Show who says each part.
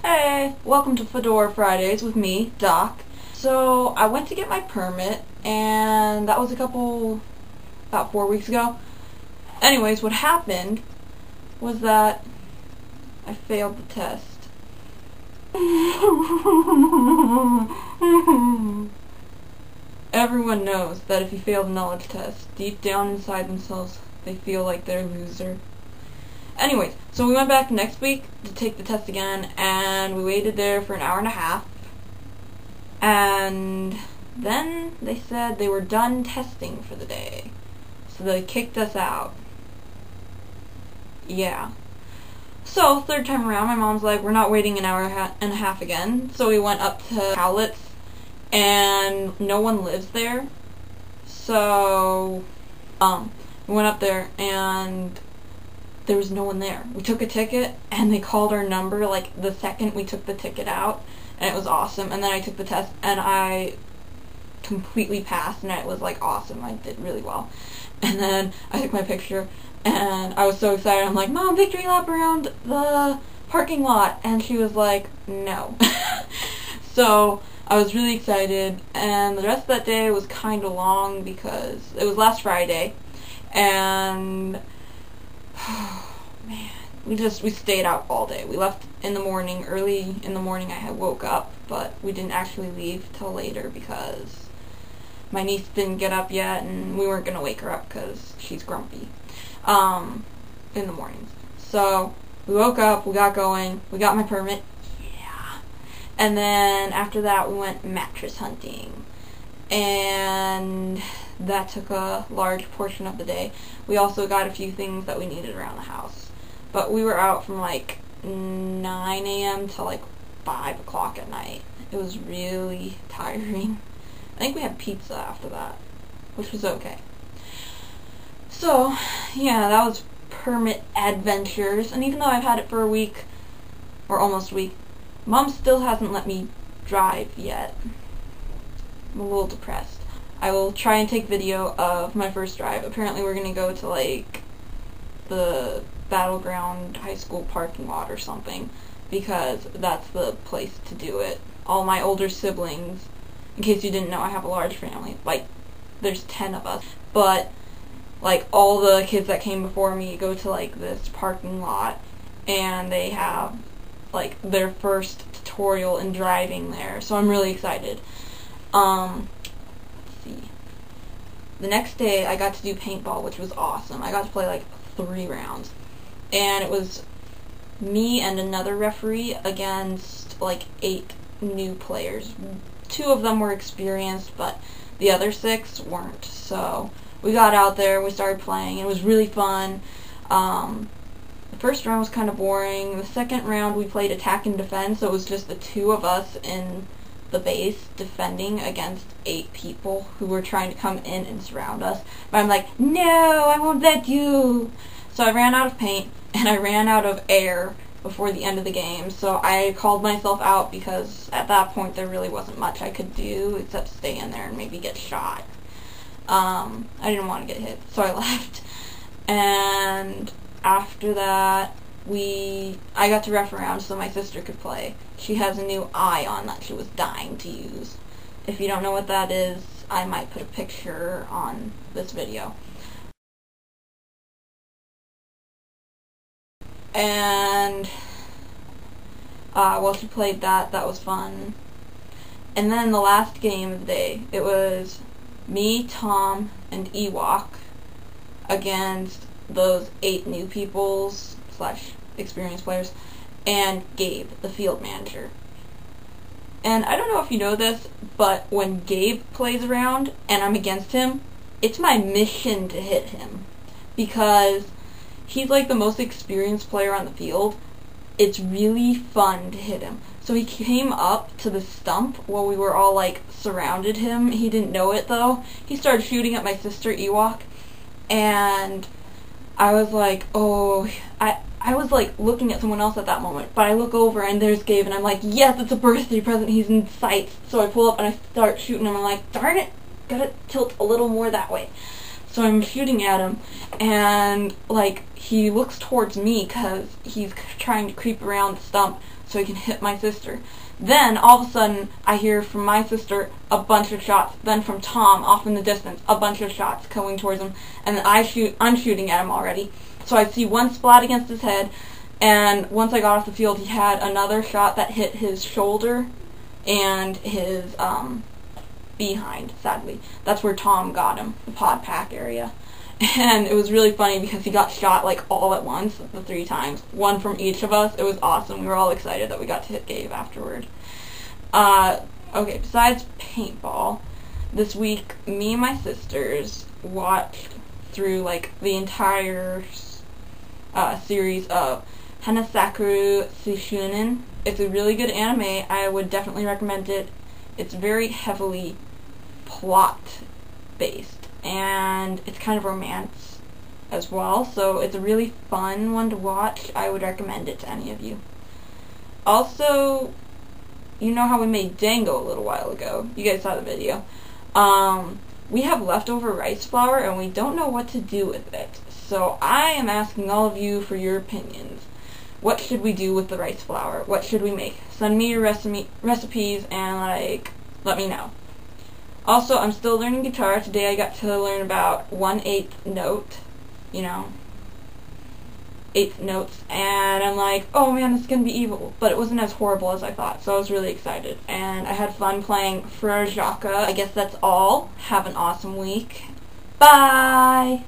Speaker 1: Hey, welcome to Fedora Fridays with me, Doc. So, I went to get my permit, and that was about 4 weeks ago. Anyways, what happened was that I failed the test. Everyone knows that if you fail the knowledge test, deep down inside themselves, they feel like they're a loser. Anyways, so we went back next week to take the test again, and we waited there for an hour and a half. And then they said they were done testing for the day. So they kicked us out. Yeah. So, third time around, my mom's like, we're not waiting an hour and a half again. So we went up to Howlett's, and no one lives there. So, we went up there, and there was no one there. We took a ticket, and they called our number, like, the second we took the ticket out, and it was awesome. And then I took the test, and I completely passed, and it was, like, awesome. I did really well. And then I took my picture, and I was so excited. I'm like, Mom, victory lap around the parking lot. And she was like, no. So I was really excited, and the rest of that day was kind of long because it was last Friday, and man, we stayed out all day. We left in the morning, early in the morning. I had woke up, but we didn't actually leave till later because my niece didn't get up yet, and we weren't gonna wake her up because she's grumpy in the mornings. So we woke up, we got going, we got my permit, yeah, and then after that we went mattress hunting, and that took a large portion of the day. We also got a few things that we needed around the house, but we were out from like 9 a.m. to like 5 o'clock at night. It was really tiring. I think we had pizza after that, which was okay. So, yeah, that was permit adventures, and even though I've had it for a week, or almost a week, Mom still hasn't let me drive yet. I'm a little depressed. I will try and take video of my first drive. Apparently we're going to go to, like, the Battleground High School parking lot or something, because that's the place to do it. All my older siblings, in case you didn't know, I have a large family. Like, there's 10 of us. But, like, all the kids that came before me go to, like, this parking lot, and they have, like, their first tutorial in driving there. So I'm really excited. Let's see. The next day, I got to do paintball, which was awesome. I got to play, like, 3 rounds. And it was me and another referee against, like, 8 new players. 2 of them were experienced, but the other 6 weren't. So we got out there, we started playing, and it was really fun. The first round was kind of boring. The second round we played attack and defend, so it was just the 2 of us in the base defending against 8 people who were trying to come in and surround us. But I'm like, no, I won't let you. So I ran out of paint, and I ran out of air before the end of the game, so I called myself out because at that point there really wasn't much I could do except stay in there and maybe get shot. I didn't want to get hit, so I left. And after that, I got to ref around so my sister could play. She has a new ion that she was dying to use. If you don't know what that is, I might put a picture on this video. And well, she played that was fun. And then the last game of the day, it was me, Tom, and Ewok against those 8 new peoples / experienced players, and Gabe, the field manager. And I don't know if you know this, but when Gabe plays around and I'm against him, it's my mission to hit him, because he's like the most experienced player on the field. It's really fun to hit him. So he came up to the stump while we were all like surrounded him. He didn't know it though. He started shooting at my sister Ewok, and I was like, oh, I was like looking at someone else at that moment, but I look over and there's Gabe, and I'm like, yes, it's a birthday present, he's in sight. So I pull up and I start shooting him. I'm like, darn it, gotta tilt a little more that way. So I'm shooting at him, and like he looks towards me because he's trying to creep around the stump. so he can hit my sister. Then, all of a sudden, I hear from my sister a bunch of shots. Then from Tom, off in the distance, a bunch of shots coming towards him. And then I'm shooting at him already. So I see one splat against his head, and once I got off the field, he had another shot that hit his shoulder and his behind, sadly. That's where Tom got him, the pod pack area. And it was really funny because he got shot like all at once, the 3 times. One from each of us. It was awesome. We were all excited that we got to hit Gabe afterward. Okay, besides paintball, this week me and my sisters watched through like the entire series of Hanasaku Seishunen. It's a really good anime. I would definitely recommend it. It's very heavily plot based, and it's kind of romance as well, so it's a really fun one to watch. I would recommend it to any of you. Also, you know how we made dango a little while ago? You guys saw the video. We have leftover rice flour and we don't know what to do with it. So I am asking all of you for your opinions. What should we do with the rice flour? What should we make? Send me your recipes and like let me know. Also, I'm still learning guitar. Today I got to learn about 1/8 note, you know, 8th notes, and I'm like, oh man, this is gonna be evil, but it wasn't as horrible as I thought, so I was really excited, and I had fun playing Frajaka. I guess that's all. Have an awesome week. Bye!